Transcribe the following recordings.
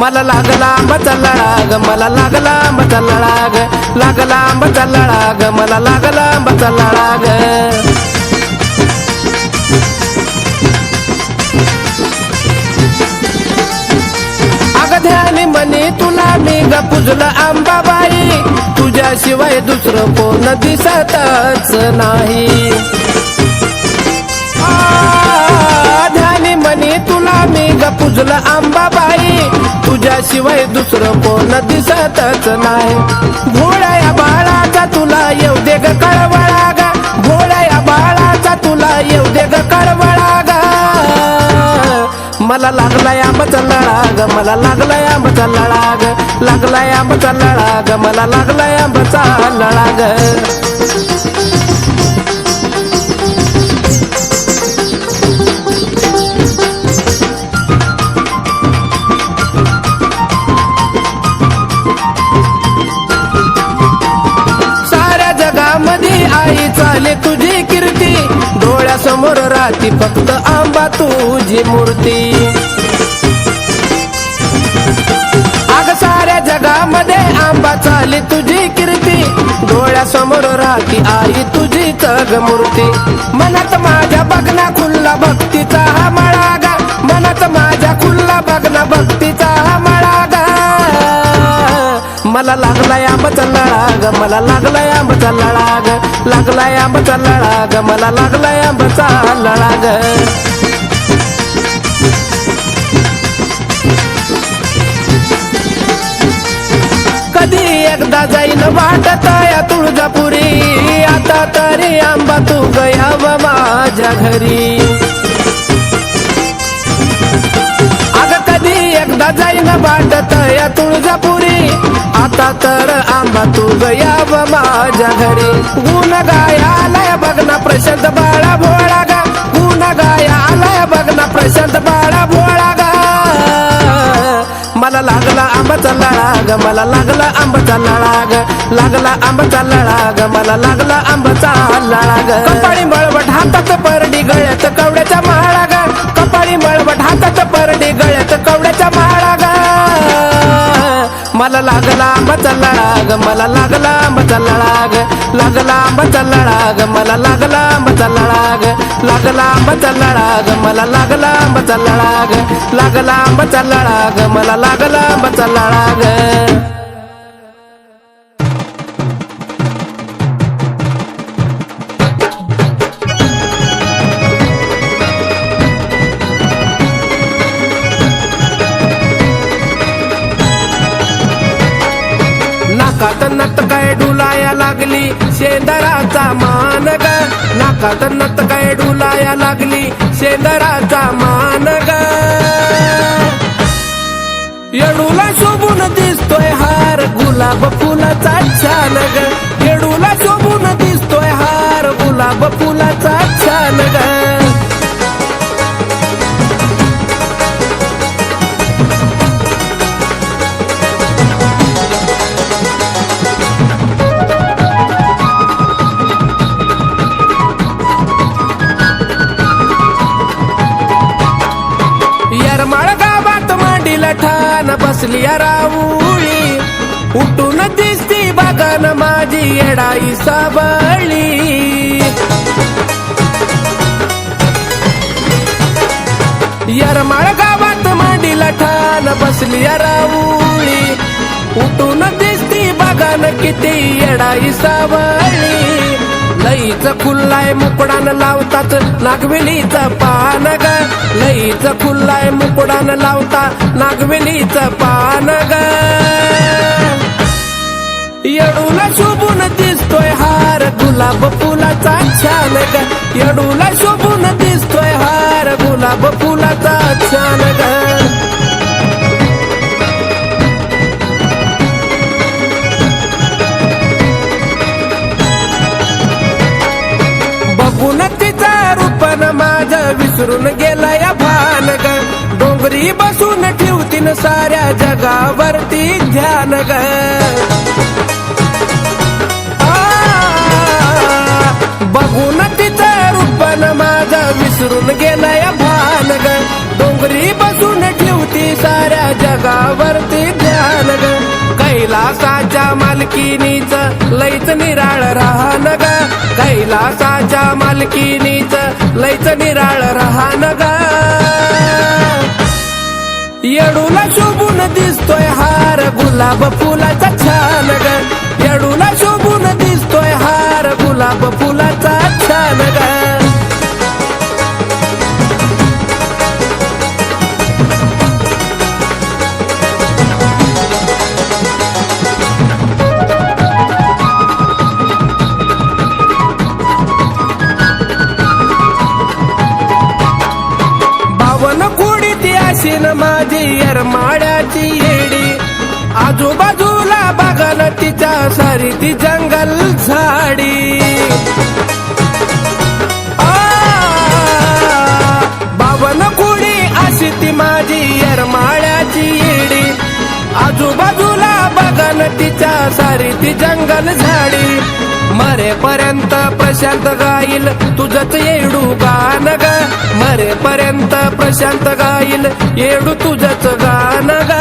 मला लागला आंब्याचा लळा ग, मला लागला आंब्याचा लळा ग, लागला आंब्याचा लळा ग, मला लागला आंब्याचा लळा ग. ध्यानी मनी तुला मी ग पूजलं अंबाबाई, तुझ्याशिवाय दुसरं कोण दिसतच नाही. ध्यानी मनी तुला मी ग पूजलं अंबाबाई, तुझ्याशिवाय दुसरं कोण दिसतच नाही. भोळ्या बाळाचा तुला येऊ दे ग कळवळा ग, भोळ्या बाळाचा तुला येऊ दे ग कळवळा ग. मला लागलाय आंब्याचा लळा ग, मला लागलाय आंब्याचा लळा ग, लागलाय आंब्याचा लळा ग, मला लागलाय आंब्याचा लळा ग. साऱ्या जगामध्ये आई चाले तुझी कीर्ती, डोळ्यासमोर राहती फक्त आंबा तुझी मूर्ती. अग साऱ्या जगामध्ये आंबा चाले तुझी कीर्ती, डोळ्यासमोर राहती आई तुझी तग मूर्ती. मनात माझ्या बघना खुल्ला भक्तीचा हा मळा ग, मनात माझ्या खुल्ला बघना भक्तीचा हा मळा ग. मला लागलाय आंब्याचा लळा ग, मला लागलाय आंब्याचा लळा ग, लागलाय आंब्याचा लळा ग, मला लागलाय आंब्याचा लळा ग. कधी एकदा जाईन वाटत या तुळजापुरी, आता तरी आंबा तू गयाव माझ्या घरी. अग कधी एकदा जाईन वाटत या तुळजापुरी, आता तर आंबा तू गयाव माझ्या घरी. गुण गायालय बघना प्रशांत बाळा भोळा ग, गुण गायालय बघना प्रशांत बाळा भोळा ग. मला लागला आंब्याचा लळा ग, मला लागला आंब्याचा लळा ग, लागला आंब्याचा लळा ग, मला लागला आंब्याचा लळा ग. कपाळी मळवट हातात परडी गळ्यात कवड्याच्या माळा ग, कपाळी मळवट हातात परडी गळ्यात कवड्याच्या माळा ग. मला लागला आंब्याचा लळा ग, मला लागला आंब्याचा लळा ग, लागला आंब्याचा लळा ग, मला लागला आंब्याचा लळा ग, लागला आंब्याचा लळा ग, मला लागला आंब्याचा लळा ग, लागला आंब्याचा लळा ग, मला लागला आंब्याचा लळा ग. नाकात नत काय डुलाया लागली शेंदराचा मान ग, नाकात नत काय डुलाया लागली शेंदराचा मान ग. येडूला शोभून दिसतोय हार गुलाब फुलाचा छान ग, येडूला शोभून दिसतोय हार गुलाब फुलाचा छान ग. ठाण बसली राऊळी, उठून दिसती बघन माझी येडाई साबळी. यरमाळ गावात मांडीला ठाण बसली राऊळी, उठून दिसती बघन किती येडाई साबळी. लईच खुल्लाय मुकडान लावतात नागवेलीच पान ग, लईच खुल्लाय मुकडान लावता नागवेलीच पान ग. येडूला शोभून दिसतोय हार गुलाब फुलाचा छान ग, येडूला शोभून दिसतोय हार गुलाब फुलाचा छान ग. बघून तिचा रूपन माझं विसरून गेला या भान ग, डोंगरी बसून ठेवतीन साऱ्या जगावरती ध्यान ग. बघून तिचं रूपन माझं विसरून गेला या भान ग, डोंगरी बसून ठेवती साऱ्या जगावर मालकिनीच लईच निराळ राहन ग कैलासाच्या मालकिनीच लईच निराळ राहन ग येडूला शोभून दिसतोय हार गुलाब फुलाचा छान ग येडूला शोभून दिसतोय हार गुलाब फुलाचा छान ग माझी येरमाळ्याची येडी आजूबाजूला बघाल तिच्या सारी ती जंगल झाडी बावन कुडी अशी ती माझी येरमाळ्याची येडी आजूबाजूला बघाल तिच्या सारी ती जंगल झाडी मरेपर्यंत प्रशांत गाईल तुझंच येडू गान ग मरेपर्यंत प्रशांत गाईल येडू तुझंच गान ग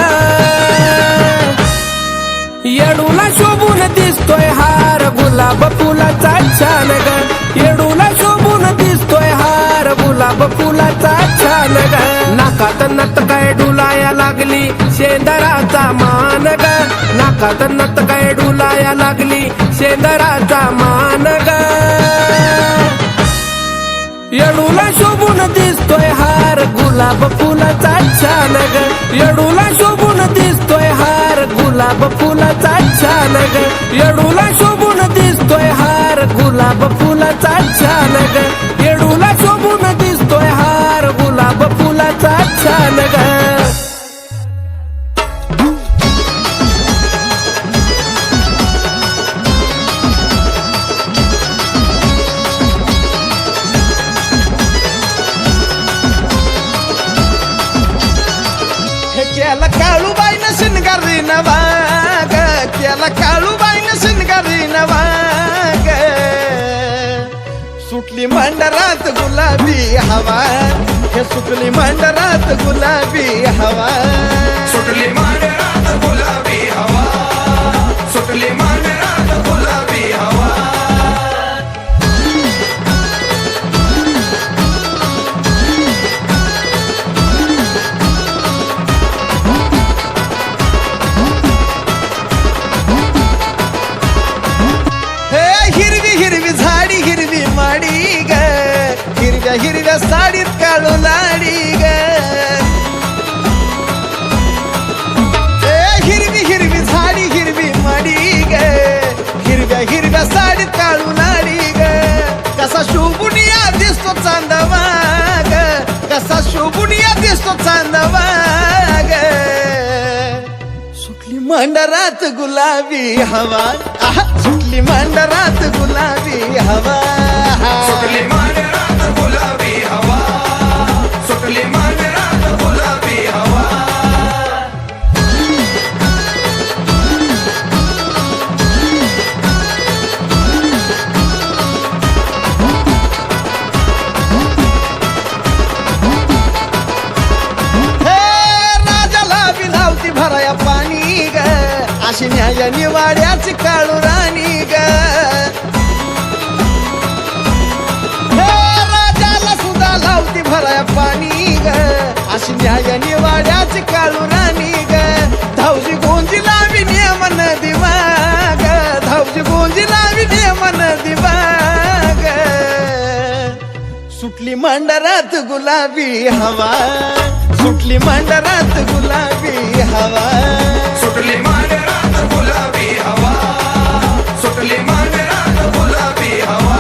येडूला शोभून दिसतोय हार गुलाब फुलाचा छान ग येडूला शोभून दिसतोय हार गुलाब फुलाचा छान ग नाकात नत काय डुलाया लागली शेंदराचा मान ग नाकात नत काय डुलाया लागली शेंदराचा मान ग येडूला शोभून दिसतोय हार गुलाब फुलाचा छान ग येडूला शोभून दिसतोय हार गुलाब फुलाचा छान ग येडूला शोभून दिसतोय हार गुलाब फुलाचा छान ग येडूला शोभून दिसतोय हार गुलाब फुलाचा छान ग केला काळूबाईनं शिनगारी नवाग केला काळूबाईनं शिनगारी नवाग सुटली मंडरात गुलाबी हवा हे सुटली मंडरात गुलाबी हवा सुटली मंडरात गुलाबी हवा सुटली मंडरात गुलाबी हवा हिरव्या साडीत काळू लाडी ग हिरवी झाडी हिरवी माडी ग हिरव्या साडीत काळू लाडी ग कसा शोभुनिया दिसतो चांदवा ग कसा शोभुनिया दिसतो चांदवा ग सुटली मंडरात गुलाबी हवा सुटली मंडरात गुलाबी हवा सुटली मंडरात गुलाबी हवा सुटली मंडरात गुलाबी हवा राजाला बिलावती भराया पाणी ग अशी न्याय निवाड्याची काळू राणी ग राजाला सुद्धा लावती भराया पाणी ग अशी न्याय निवाड्याची काळू राणी ग धावजी गोंजी लावी नियमन दिवा ग धावजी गोंजी लावी नियमन दिवा ग सुटली मंडरात गुलाबी हवा सुटली मंडरात गुलाबी हवा सुटली मंडरात गुलाबी हवा सुटली मंडरात गुलाबी हवा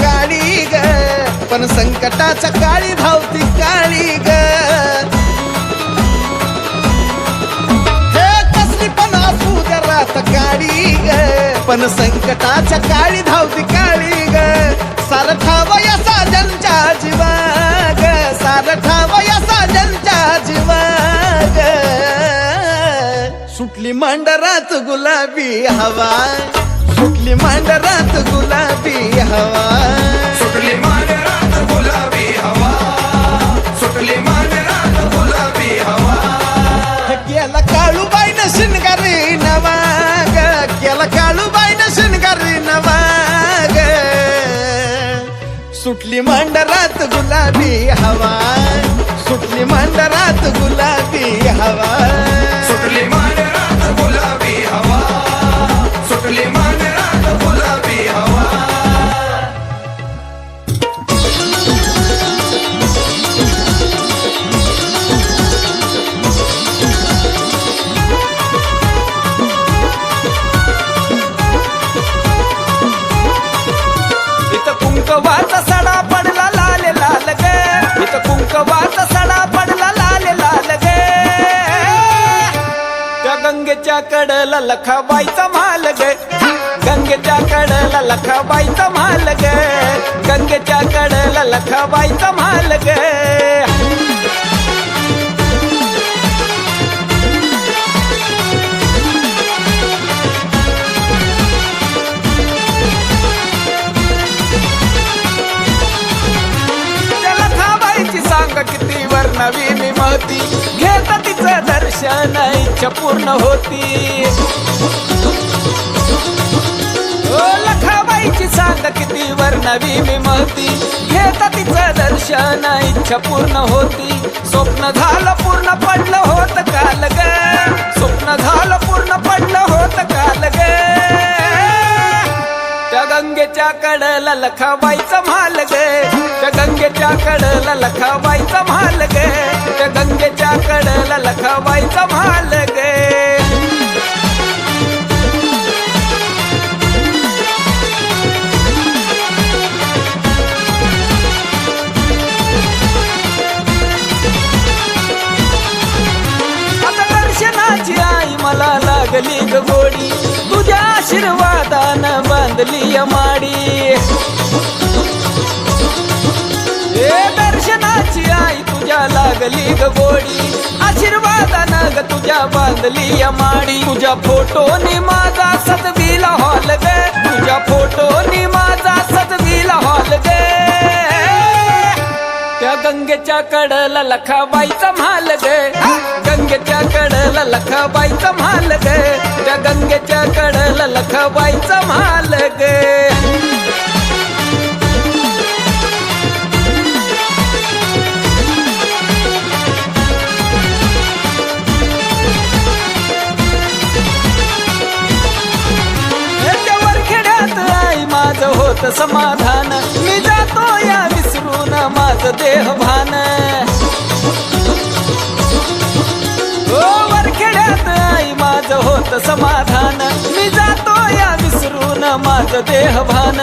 काळी ग पण संकटाच्या काळी धावती काळी ग हे कसली पण असू रात काळी ग पण संकटाच्या काळी धावती काळी ग सार ठावया साजनच्या जीवा ग सार ठावया साजनच्या जीवा ग सुटली सुटली मांडरात गुलाबी हवा, सुटली मांडरात गुलाबी हवा, सुटली मांडरात गुलाबी हवा, सुटली मांडरात गुलाबी हवा. केला काळूबाईनं शिनगारी नवा ग, केला काळूबाईनं शिनगारी नवा ग. सुटली मांडरात गुलाबी हवा, सुटली मांडरात गुलाबी हवा, सुटली मांडरात गुलाबी हवा, सुटली मांडरात गुलाबी हवा. इथं कुंकवाचा सडा पडला लाल लाल ग, इथं कुंकवाचा सडा पडला लाल लाल ग. त्या गंगेच्या कडला लखाबाईचा माल ग, गंगेच्या कडला लखाबाईचा माल ग, गंगेच्या कडला लखाबाईचा माल ग. सांग किती वर्णवी मी महती, घेत तिचं दर्शन इच्छा पूर्ण होती. ओ लखाबाईची सांग किती वर्णवी मी महती, घेत तिचं दर्शन इच्छा पूर्ण होती. स्वप्न झालं पूर्ण पडलं होत काल ग, स्वप्न झालं पूर्ण पडलं होत काल ग. त्या गंगेच्या कडला लखाबाईचा माल ग, त्या गंगेच्या कडला लखाबाईचा माल ग, त्या गंगेच्या कडला लखाबाईचा माल ग. आता दर्शनाची आई मला लागली ग गोडी, तुझ्या आशीर्वादानं बांधली माडी. ए दर्शनाची आई तुझ्या लागली ग गोडी, आशीर्वादानं ग तुझ्या बांधली माडी. तुझ्या फोटोनी माझा सजविला हॉल ग, तुझ्या फोटोनी माझा सजविला हॉल ग. त्या गंगेच्या कडला लखाबाईचा माल ग, गंगेच्या कडला लखाबाईचा माल ग, त्या गंगेच्या कडला लखाबाईचा माल ग. खेड्यात आई माझं होत समाधान, मी जातो या विसरून माझं देहभान. ओ वरखेड्यात आई माझं होत समाधान, मी जातो या विसरून माझं देहभान.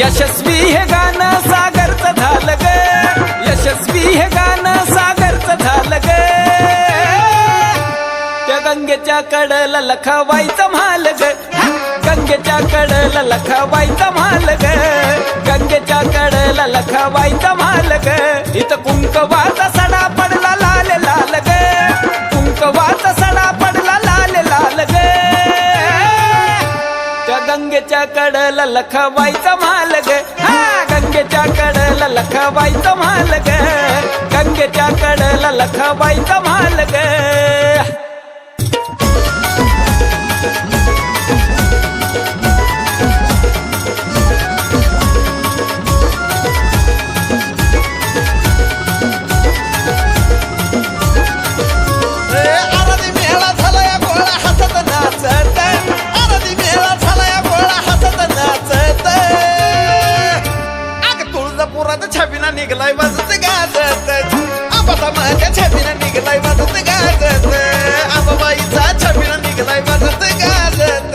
यशस्वी हे गाणं सागरचं झालं ग, यशस्वी हे गाणं सागरचं झालं ग. त्या गंगेच्या कडला लखाबाईचा माल ग, गंगेच्या कडला लखाबाईचा माल ग, गंगेच्या कडला लखाबाईचा माल ग. इथं कुंकवाचा सडा पडला लाल लाल ग, कुंकवाचा सडा पडला लाल लाल ग. त्या गंगेच्या कडला लखाबाईचा माल ग, हा गंगेच्या कडला लखाबाईचा माल ग, गंगेच्या कडला लखाबाईचा माल ग. छबिना निघलाय वाजत गाजत, आबाचा माझ्या छबिना निघलाय वाजत गाजत, आबाबाईचा छबिना निघलाय वाजत गाजत.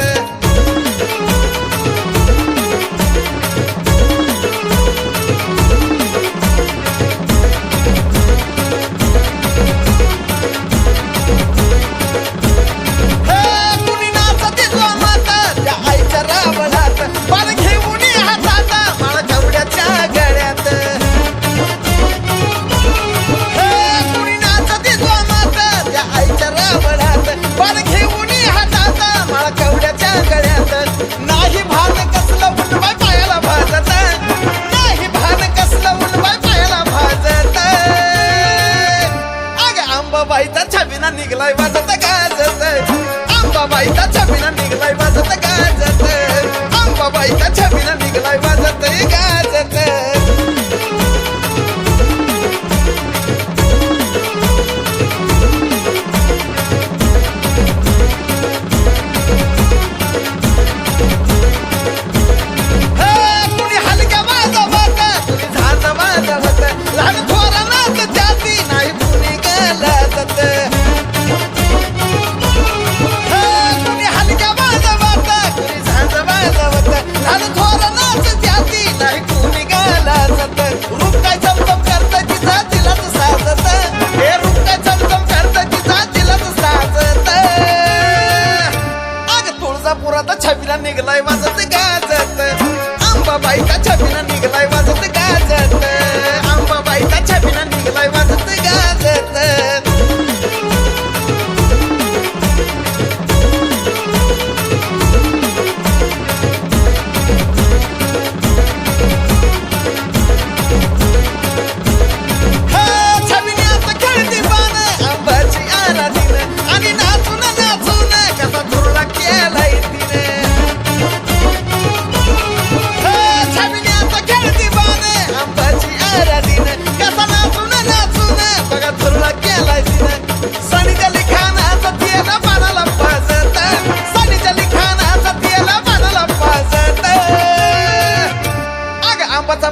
कुणी नाचते जो माता त्या आईच्या रावणात, बाळ घेऊन हातात माळ कवड्याच्या गळ्यात. कुणी नाचते जो छबिला निघलाय वाजत गाजत अंबाबाईच्या छबिला निघलाय वाजत गाजत अंबाबाईच्या छबिला निघलाय वाजत गाजत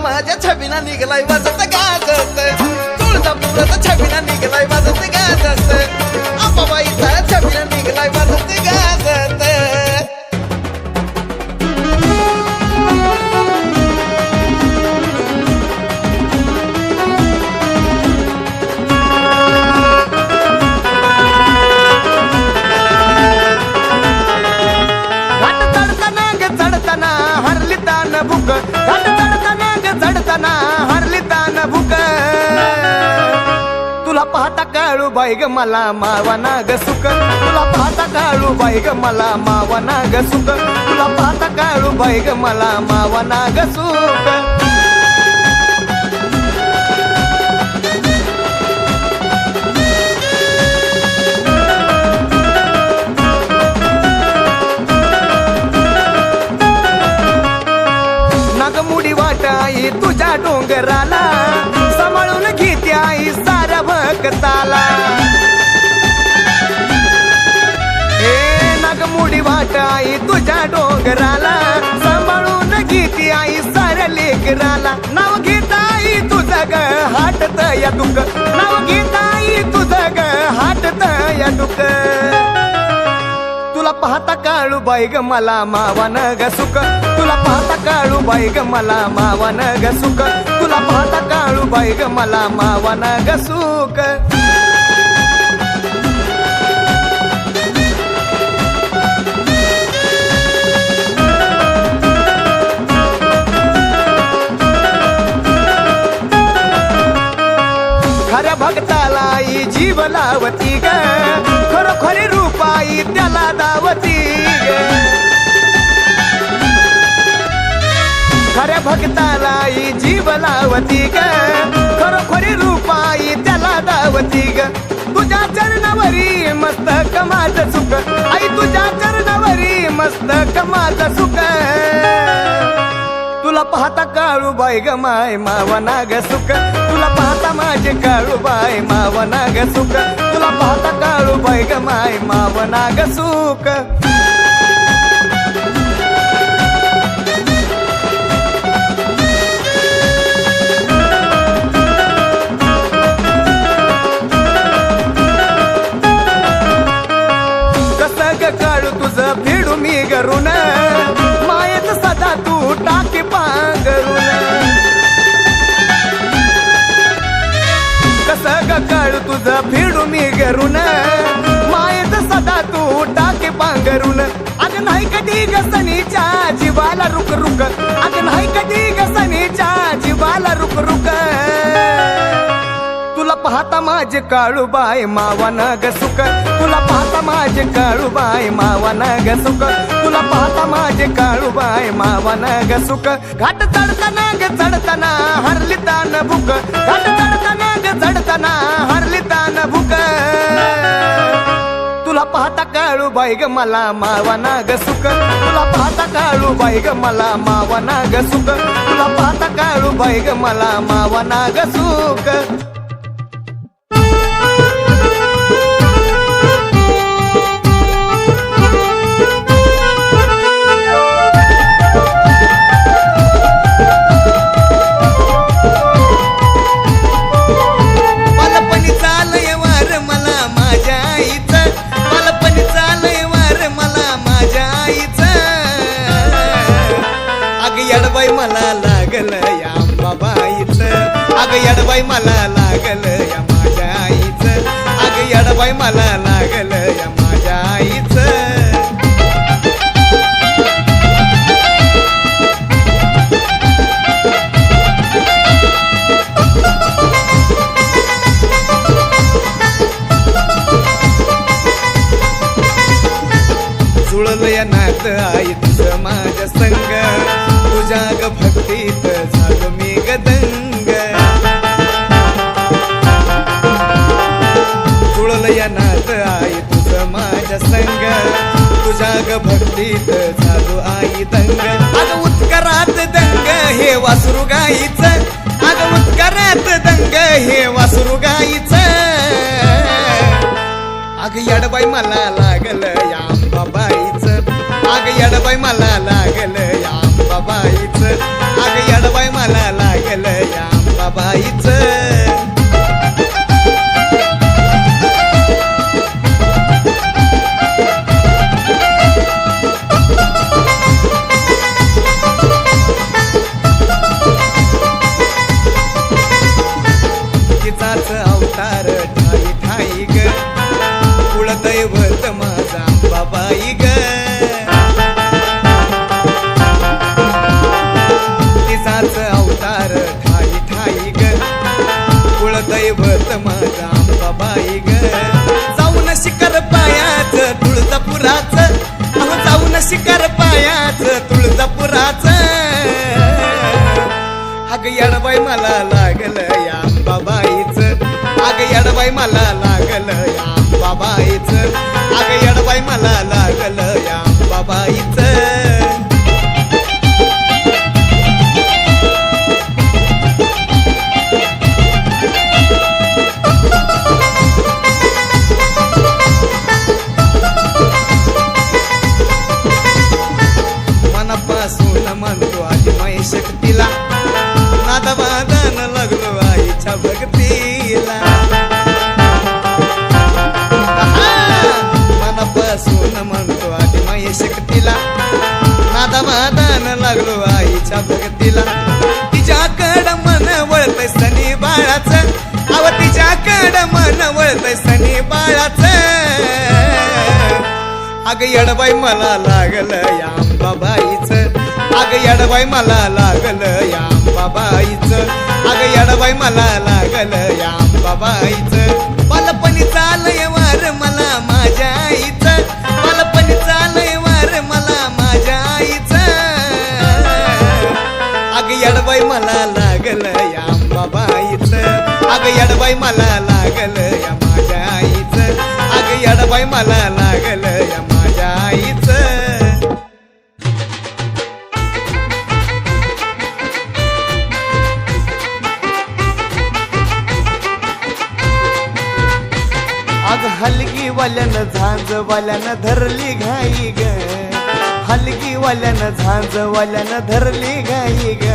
माझ्या छबिना निघलाय वाजत गाजत तुळजापुराचा छबिना निघलाय वाजत गाजत अंबाबाईचा छबिना निघलाय वाजत गाजत घाट चढताना ग चढताना हरली तान भुक घाट चढताना ग चढताना हरली तान भुक तुला पाहता काळू बाई ग मला मावाना ग सुक तुला पाहता काळू बाई ग मला मावाना ग सुक तुला पाहता काळू बाई ग मला मावाना ग सुक नागमुडी वाट आई तुझ्या डोंगराला सांभाळून घेते आई सारा भक्ताला हे नागमुडी वाट आई तुझ्या डोंगराला सांभाळून घेते आई साऱ्या लेकराला नाव घेत आई तुझं ग हाटत या दुःख नाव घेत आई तुझं ग हाटत या दुःख तुला पाहता काळू बाई ग मला मावान ग सुक तुला पाहता काळू बाई ग मला मावान ग सुक तुला पाहता काळू बाई ग मला मावान ग सुक खऱ्या भक्ताला आई जीव लावती ग खरोखरी रूपाई त्याला दावती ग खऱ्या भक्ताला आई जीव लावती ग खरोखरी रूपाई त्याला दावती ग तुझ्या चरणावरी मस्तक माझं सुख आई तुझ्या चरणावरी मस्तक माझं सुख तुला पाहता काळू बाई ग माय मावना ग सुख तुला पाहता माझे काळू बाई मावना ग सुख तुला पाहता काळू बाई ग माय मावना ग सुख कसं ग काळू तुझं फेडू मी घरून मायेत सदा तू टाके पांघरून कसं ग काळू तुझं फेडू मी घरून मायेत सदा तू टाके पांघरून अग नाही कधी ग सनीच्या जीवाला रुक रुक अग नाही कधी ग सनीच्या जीवाला रुक रुक तुला पाहता माझे काळू बाय मावाना ग सुख तुला पाहता माझे काळू बाय मावाना ग सुख तुला पाहता माझे काळू बाय मावाना ग सुख घाट चढताना ग चढताना हरली तान भुक घाट चढताना ग चढताना हरली तान भुक तुला पाहता काळू बाई ग मला मावाना ग सुख तुला पाहता काळू बाई ग मला मावाना ग सुख तुला पाहता काळू बाई ग मला मावाना ग सुख मला लागल या अंबाबाईचं अग येडबाई मला लागल या माझ्या आईचं अग येडबाई मला लागल या माझ्या आईचं अंबाबाईचं अग उत्कारात दंग हे वासरू गाईचं अग येडबाई मला लागलं या अंबाबाईचं अग येडबाई मला लागलं या अंबाबाईचं अग येडबाई मला लागलं या अंबाबाईचं तिचाच अवतार ठाई ठाई ग कुळदैवत माझा अंबाबाई ग तिचाच अवतार ठाई ठाई ग कुळदैवत माझा अंबाबाई ग जाऊन शिखर पायाच तुळजापुराच जाऊन शिखर पायाच तुळजापुराच अग येडबाई मला लागलं या अंबाबाईचं अग येडबाई मला लागलं या अंबाबाईचं अग येडबाई मला लागलं या अंबाबाईचं मनापासून म्हणतो आदिमाई शक्तीला नादवादन लागलो आईच्या भक्तीला मनापासून म्हणतो आदिमाई शक्तीला नादवादन लागलो आईच्या भक्तीला तिच्याकडं मन वळतय सनी बाळाचं अव तिच्याकडं मन वळतय सनी बाळाचं अग येडबाई मला लागलं या अंबाबाईचं अग येडबाई मला लागलं या अंबाबाईचं अग येडबाई मला लागलं या अंबाबाईचं बालपणी चालय वार मला माझ्या आईचं बालपणी चालय वार मला माझ्या आईचं अग येडबाई मला लागलं या अंबाबाईचं अग येडबाई मला लागलं या माझ्या आईचं अग येडबाई मला लागलं या माझ्या आईचं अग हलगी वाल्यानं झांज वाल्यानं धरली घाई ग हलगी वाल्यानं झांज वाल्यानं धरली घाई ग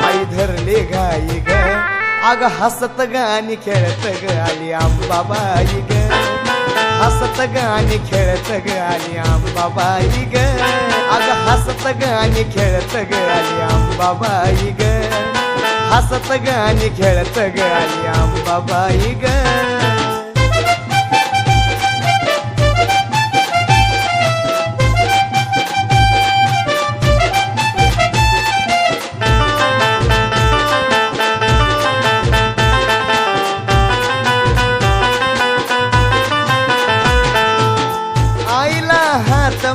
आई धरली घाई ग अग हसत गाणी खेळत ग आली अंबाबाई ग हसत गाणी खेळत ग आली अंबाबाई ग अग हसत गाणी खेळत ग आली अंबाबाई ग हसत गाणी खेळत ग आली अंबाबाई ग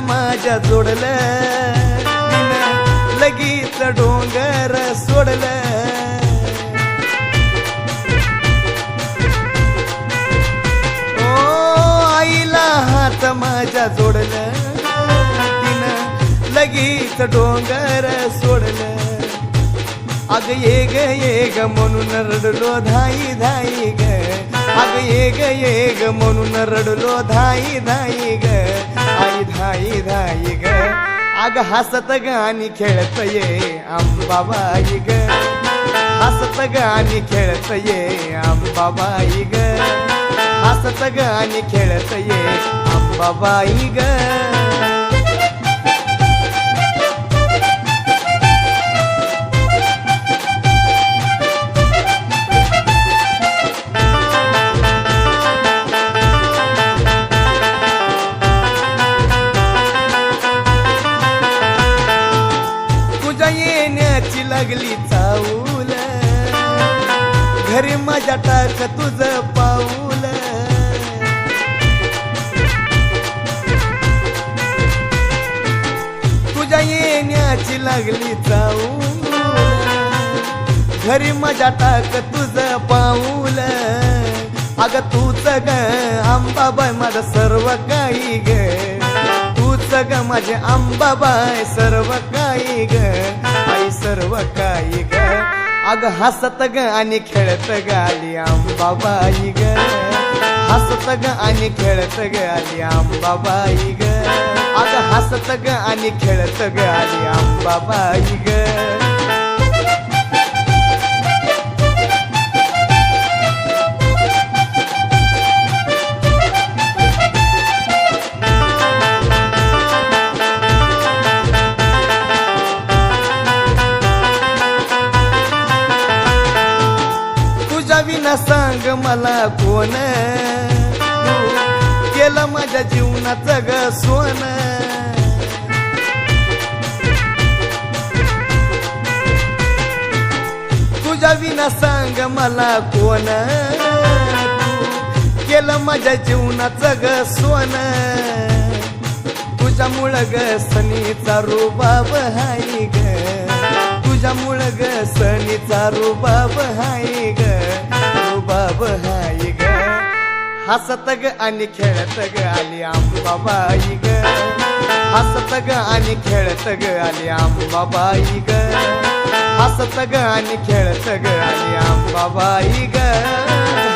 माझ्या जोडलं लगीच डोंगर सोडलं ओ आईला हात माझ्या जोडलं तिनं लगीच डोंगर सोडलं अग ये ग म्हणून रडलो धाई धाई ग अग ये ग म्हणून रडलो धाई धाई ग आई धाई धाई ग अग हसत गाणी खेळत ये अंबाबाई ग हसत गाणी खेळत ये अंबाबाई ग हसत गाणी खेळत ये अंबाबाई ग येण्याची लागली चाऊल घरी माझ्या टाक तुझं पाऊल तुझ्या येण्याची लागली चाऊल घरी माझ्या टाक तुझं पाऊल अग तूच ग अंबाबाई माझं सर्व काही ग तूच ग माझे अंबाबाई सर्व काही ग आई सर्व काही ग अग हसत ग आणि खेळत ग आली अंबाबाई ग हसत ग आणि खेळत ग आली अंबाबाई ग अग हसत ग आणि खेळत ग आली अंबाबाई ग विना सांग मला कोण तू केलं माझ्या जीवनाचं ग सोन तुझ्या विना सांग मला कोण तू केलं माझ्या जीवनाचं ग सोन तुझ्यामुळं ग सनीचा रुबाब हाय ग तुझ्यामुळं ग सनीचा रुबाब हाय ग रुबाब हाय ग हसत ग आणि खेळत ग आली अंबाबाई ग हसत ग आणि खेळत ग आली अंबाबाई ग हसत ग आणि खेळत ग आली अंबाबाई ग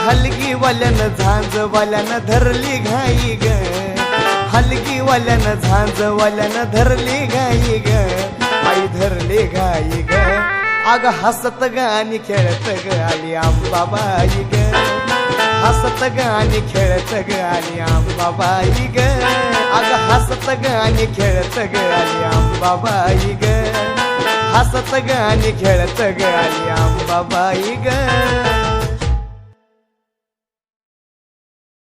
हलगी वाल्यानं झांज वाल्यानं धरली घाई ग हलगी वाल्यानं झांज वाल्यानं धरली घाई ग आई धरली घाई ग अग हसत ग आणि खेळत ग आली अंबाबाई ग हसत ग आणि खेळत ग आली अंबाबाई ग अग हसत ग आणि खेळत ग आली अंबाबाई ग हसत ग आणि खेळत ग आली अंबाबाई ग